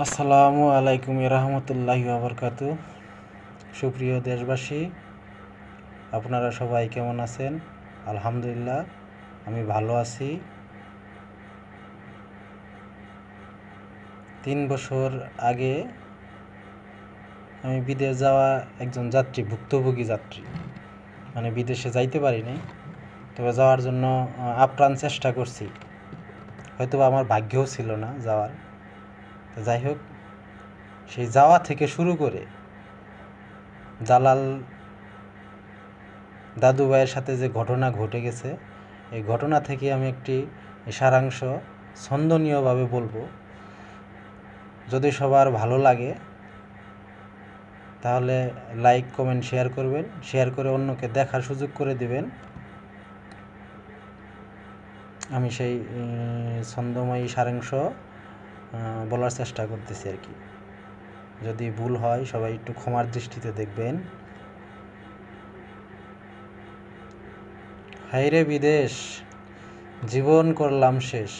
আসসালামু আলাইকুম রহমতুল্লাহি ওয়াবারকাতু। সুপ্রিয় দেশবাসী, আপনারা সবাই কেমন আছেন? আলহামদুলিল্লাহ, আমি ভালো আছি। 3 বছর আগে আমি বিদেশ যাওয়া একজন যাত্রী, ভুক্তভোগী যাত্রী, মানে বিদেশে যাইতে পারিনি, তবে যাওয়ার জন্য আপ্রাণ চেষ্টা করছি। হয়তো আমার ভাগ্যও ছিল না যাওয়ার। তো যাই হোক, সেই যাওয়া থেকে শুরু করে দালাল দাদু ভাইয়ের সাথে যে ঘটনা ঘটে গেছে, এই ঘটনা থেকে আমি একটি সারাংশ ছন্দনীয়ভাবে বলবো। যদি সবার ভালো লাগে তাহলে লাইক, কমেন্ট, শেয়ার করবেন। শেয়ার করে অন্যকে দেখার সুযোগ করে দিবেন। আমি সেই ছন্দময়ী সারাংশ বলার চেষ্টা করতেছি আর কি। যদি ভুল হয় সবাই একটু ক্ষমার দৃষ্টিতে দেখবেন। হায়রে বিদেশ, জীবন করলাম শেষ,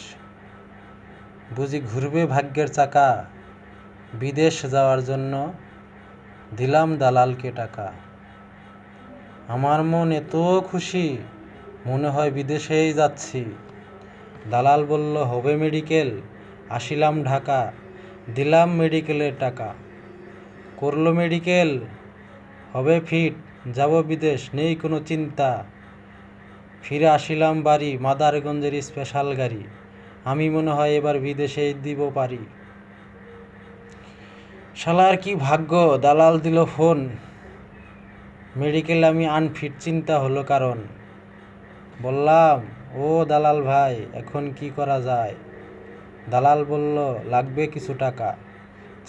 বুঝি ঘুরবে ভাগ্যের চাকা, বিদেশ যাওয়ার জন্য দিলাম দালালকে টাকা। আমার মন এত খুশি, মনে হয় বিদেশেই যাচ্ছি। দালাল বলল হবে মেডিকেল, আসিলাম ঢাকা, দিলাম মেডিকেলের টাকা। করলো মেডিকেল, হবে ফিট, যাব বিদেশ, নেই কোনো চিন্তা। ফিরে আসিলাম বাড়ি, মাদারগঞ্জের স্পেশাল গাড়ি, আমি মনে হয় এবার বিদেশেই দিব পারি। শালার কি ভাগ্য, দালাল দিল ফোন, মেডিকেল আমি আনফিট, চিন্তা হলো কারণ। বললাম ও দালাল ভাই, এখন কি করা যায়? দালাল বলল লাগবে কিছু টাকা,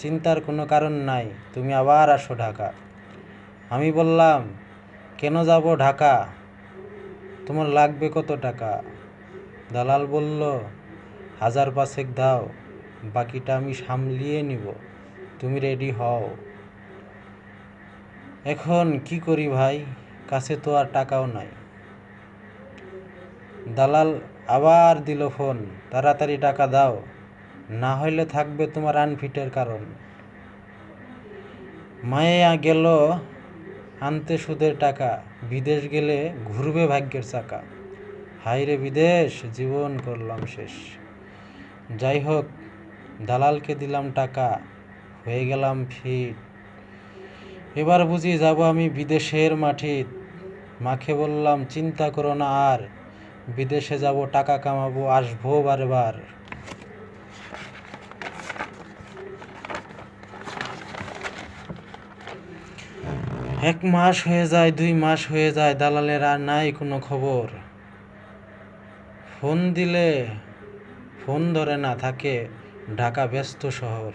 চিন্তার কোনো কারণ নাই, তুমি আবার আসো ঢাকা। আমি বললাম কেন যাব ঢাকা, তোমার লাগবে কত টাকা? দালাল বলল 1000-5 দাও, বাকিটা আমি সামলিয়ে নিব, তুমি রেডি হও। এখন কি করি ভাই, কাছে তো আর টাকাও নাই। দালাল আবার দিল ফোন, তাড়াতাড়ি টাকা দাও, না হইলে থাকবে তোমার আনফিটের কারণ। মায়ে গেল আনতে সুদের টাকা, বিদেশ গেলে ঘুরবে ভাগ্যের চাকা। হায়রে বিদেশ, জীবন করলাম শেষ। যাই হোক, দালালকে দিলাম টাকা, হয়ে গেলাম ফিট। এবার বুঝি যাব আমি বিদেশের মাটিত। মাকে বললাম চিন্তা করো না আর, বিদেশে যাব, টাকা কামাবো, আসবো বারবার। 1 মাস হয়ে যায়, 2 মাস হয়ে যায়, দালালের আর নাই কোনো খবর। ফোন দিলে ফোন ধরে না, থাকে ঢাকা ব্যস্ত শহর।